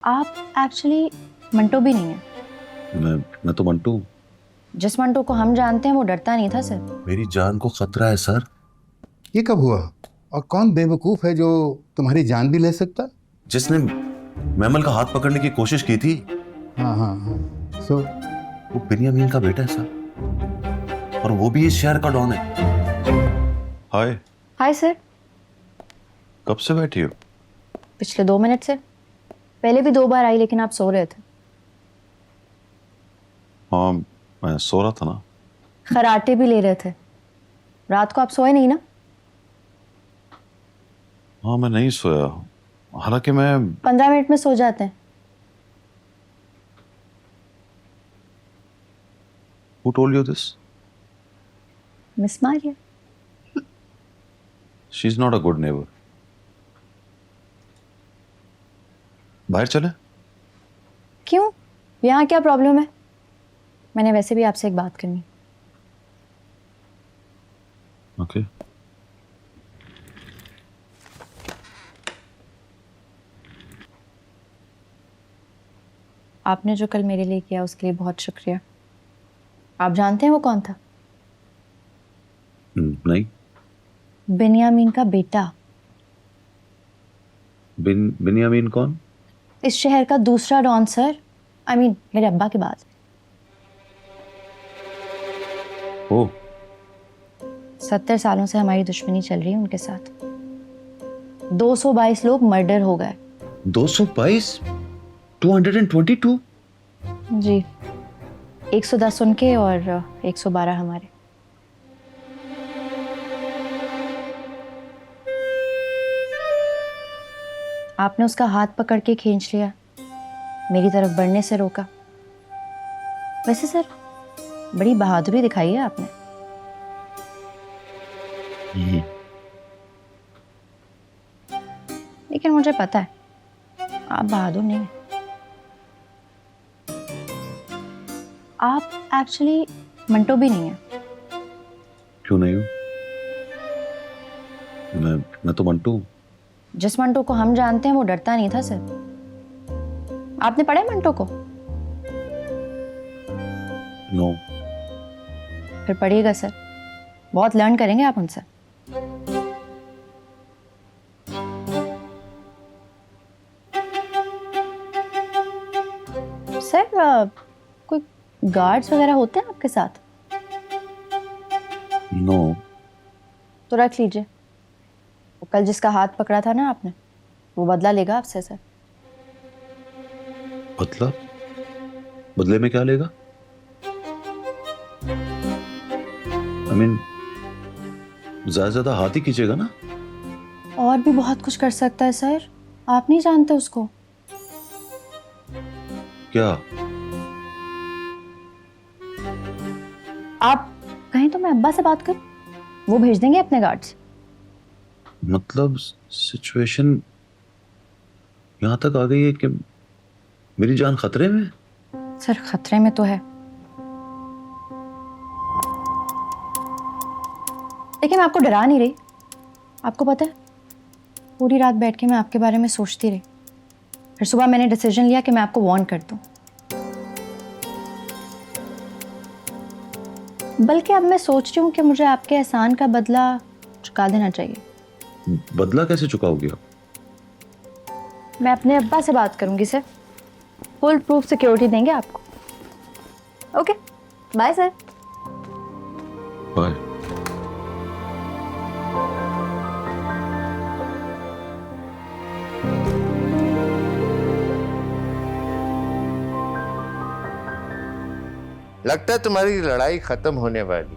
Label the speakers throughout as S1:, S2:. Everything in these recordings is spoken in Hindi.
S1: आप एक्चुअली मंटो भी नहीं है।
S2: मैं तो मंटू हूं।
S1: जिस मंटो को हम जानते हैं वो डरता नहीं था सर।
S2: मेरी जान को खतरा है सर।
S3: ये कब हुआ? और कौन बेवकूफ है जो तुम्हारी जान भी ले सकता?
S2: जिसने मैमल का हाथ पकड़ने की कोशिश की थी
S3: हाँ हाँ हाँ। सो
S2: वो बिन्यामीन का बेटा है सर, और वो भी इस शहर का डॉन है। हाय।
S1: Hi sir.
S2: कब से बैठी हो?
S1: पिछले 2 मिनट से। पहले भी 2 बार आई लेकिन आप सो रहे थे।
S2: हाँ, मैं सो रहा था ना।
S1: खराटे भी ले रहे थे। रात को आप सोए नहीं ना?
S2: हाँ, मैं नहीं सोया, हालांकि मैं
S1: 15 मिनट में सो जाते हैं।
S2: Who told you this?
S1: Miss Maria.
S2: She's not a good neighbor. बाहर चले?
S1: क्यों? यहाँ क्या प्रॉब्लम है? मैंने वैसे भी आपसे एक बात करनी।
S2: ओके।
S1: आपने जो कल मेरे लिए किया उसके लिए बहुत शुक्रिया। आप जानते हैं वो कौन था?
S2: नहीं।
S1: बिन्यामीन का बेटा।
S2: बिन्यामीन कौन?
S1: इस शहर का दूसरा डॉन सर। आई मीन मेरे अब्बा के बाद।
S2: ओ।
S1: 70 सालों से हमारी दुश्मनी चल रही है उनके साथ। 222 लोग मर्डर हो गए।
S2: 222? 222?
S1: जी। 110 उनके और 112 हमारे। आपने उसका हाथ पकड़ के खींच लिया, मेरी तरफ बढ़ने से रोका। वैसे सर बड़ी बहादुरी दिखाई है आपने। लेकिन मुझे पता है आप बहादुर नहीं हैं। आप एक्चुअली मंटो भी नहीं है।
S2: क्यों नहीं हूं? मैं तो मंटू हूं।
S1: जिस मंटो को हम जानते हैं वो डरता नहीं था सर। आपने पढ़ा है मंटो को?
S2: नो।
S1: फिर पढ़िएगा सर, बहुत लर्न करेंगे आप उनसे। सर कोई गार्ड्स वगैरह होते हैं आपके साथ?
S2: नो।
S1: तो रख लीजिए। वो कल जिसका हाथ पकड़ा था ना आपने, वो बदला लेगा आपसे सर।
S2: बदला? बदले में क्या लेगा? I mean, ज्यादा हाथ ही खींचेगा ना।
S1: और भी बहुत कुछ कर सकता है सर, आप नहीं जानते उसको।
S2: क्या?
S1: आप कहें तो मैं अब्बा से बात करूं, वो भेज देंगे अपने गार्ड्स।
S2: मतलब सिचुएशन यहां तक आ गई है कि मेरी जान खतरे में है?
S1: सर खतरे में तो है, लेकिन मैं आपको डरा नहीं रही। आपको पता है पूरी रात बैठ के मैं आपके बारे में सोचती रही, फिर सुबह मैंने डिसीजन लिया कि मैं आपको वार्न कर दूं। बल्कि अब मैं सोच रही हूँ कि मुझे आपके एहसान का बदला चुका देना चाहिए।
S2: बदला कैसे चुकाओगे आप?
S1: मैं अपने अब्बा से बात करूंगी सर, फुल प्रूफ सिक्योरिटी देंगे आपको। Okay bye sir.
S2: बाय।
S4: लगता है तुम्हारी लड़ाई खत्म होने वाली।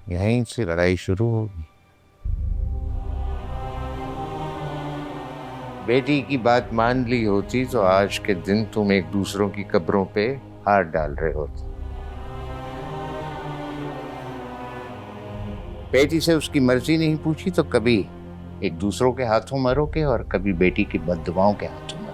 S4: यहीं से लड़ाई शुरू होगी। बेटी की बात मान ली होती तो आज के दिन तुम एक दूसरों की कब्रों पे हाथ डाल रहे होते। बेटी से उसकी मर्जी नहीं पूछी तो कभी एक दूसरों के हाथों मरोगे और कभी बेटी की बद्दुआओं के हाथों मरोगे।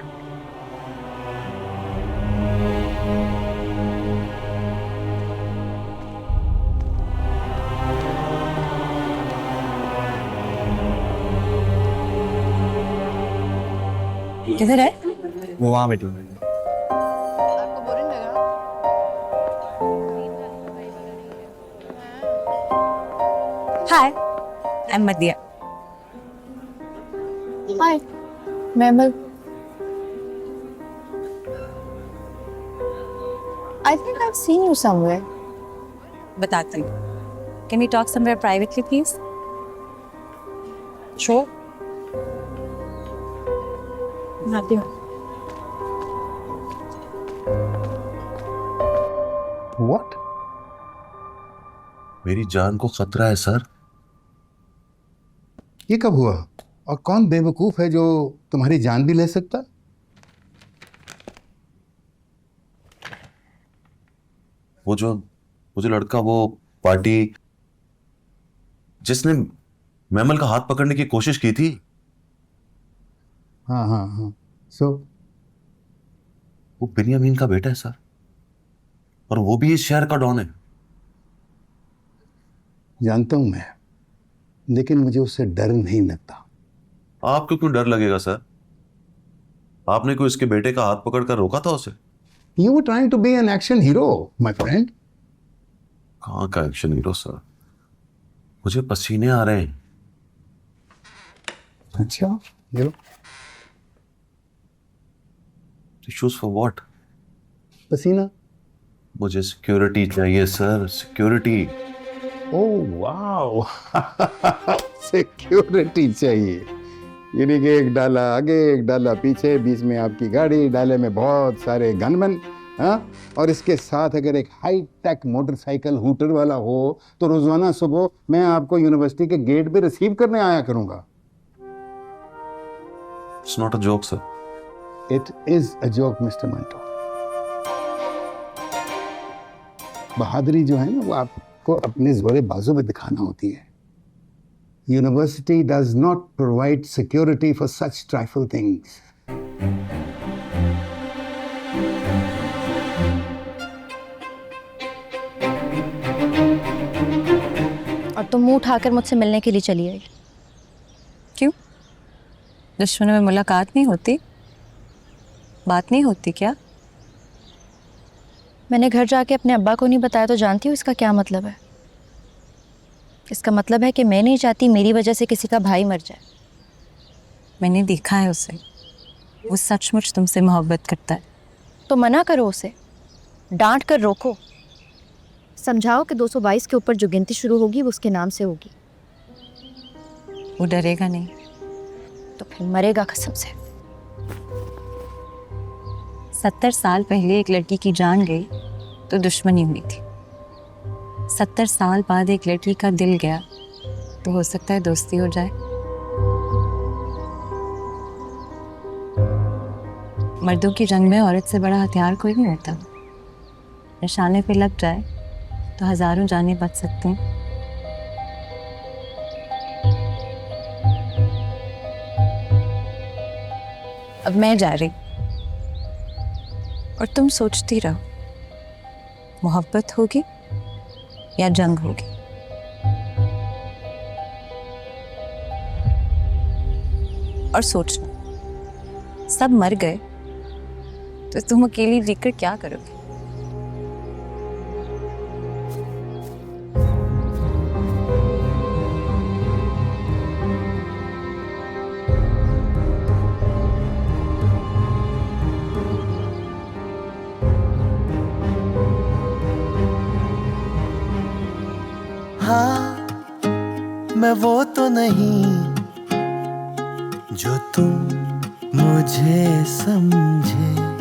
S1: किधर है?
S5: वो वहाँ बैठी हुई है।
S1: आपको बोरिंग लगा?
S6: हाय, आई एम मदिया।
S1: हाय, मैं अमल। I think I've seen you somewhere.
S6: बताती हूँ। Can we talk somewhere privately, please?
S1: Sure.
S6: आती हूँ।
S3: व्हाट?
S2: मेरी जान को खतरा है सर।
S3: ये कब हुआ? और कौन बेवकूफ है जो तुम्हारी जान भी ले सकता?
S2: वो जो लड़का, वो पार्टी जिसने मैमल का हाथ पकड़ने की कोशिश की थी,
S3: हाँ हाँ हाँ। सो
S2: वो बिन्यामीन का बेटा है सर, और वो भी इस शहर का डॉन है।
S3: जानता हूं मैं, लेकिन मुझे उससे डर नहीं लगता।
S2: आपको क्यों डर लगेगा सर? आपने कोई इसके बेटे का हाथ पकड़कर रोका था उसे?
S3: You were trying to be an action hero, my friend.
S2: कहाँ का एक्शन हीरो सर? मुझे पसीने आ रहे हैं।
S3: अच्छा, ये लो।
S2: Tissues for what?
S3: पसीना।
S2: मुझे सिक्योरिटी चाहिए sir, security.
S3: Oh wow, security चाहिए। यानी कि एक डाला आगे, एक डाला पीछे, बीच में आपकी गाड़ी, डाले में बहुत सारे गनमैन, हाँ? और इसके साथ अगर एक हाई टेक मोटरसाइकिल हूटर वाला हो तो रोजाना सुबह मैं आपको यूनिवर्सिटी के गेट पे रिसीव करने आया करूंगा।
S2: It's not a joke sir.
S3: It is a joke mister Manto. बहादुरी जो है ना, वो आपको अपने जोरे बाजू में दिखाना होती है। University does not provide security for such trifle things.
S1: और तुम मुंह उठाकर मुझसे मिलने के लिए चली आई।
S6: क्यों? दुश्मनों में मुलाकात नहीं होती? बात नहीं होती क्या?
S1: मैंने घर जाके अपने अब्बा को नहीं बताया तो जानती हो इसका क्या मतलब है? इसका मतलब है कि मैं नहीं चाहती मेरी वजह से किसी का भाई मर जाए।
S6: मैंने देखा है उसे, वो सचमुच तुमसे मोहब्बत करता है।
S1: तो मना करो उसे, डांट कर रोको, समझाओ कि 222 के ऊपर जो गिनती शुरू होगी वो उसके नाम से होगी।
S6: वो डरेगा नहीं।
S1: तो फिर मरेगा कसम से।
S6: 70 साल पहले एक लड़की की जान गई तो दुश्मनी हुई थी। 70 साल बाद एक लड़की का दिल गया तो हो सकता है दोस्ती हो जाए। मर्दों की जंग में औरत से बड़ा हथियार कोई नहीं होता। निशाने पे लग जाए तो हजारों जानें बच सकती हैं। अब मैं जा रही और तुम सोचती रहो, मोहब्बत होगी या जंग होगी। और सोचना, सब मर गए तो तुम अकेली जीकर क्या करोगे?
S7: हाँ, मैं वो तो नहीं जो तुम मुझे समझे।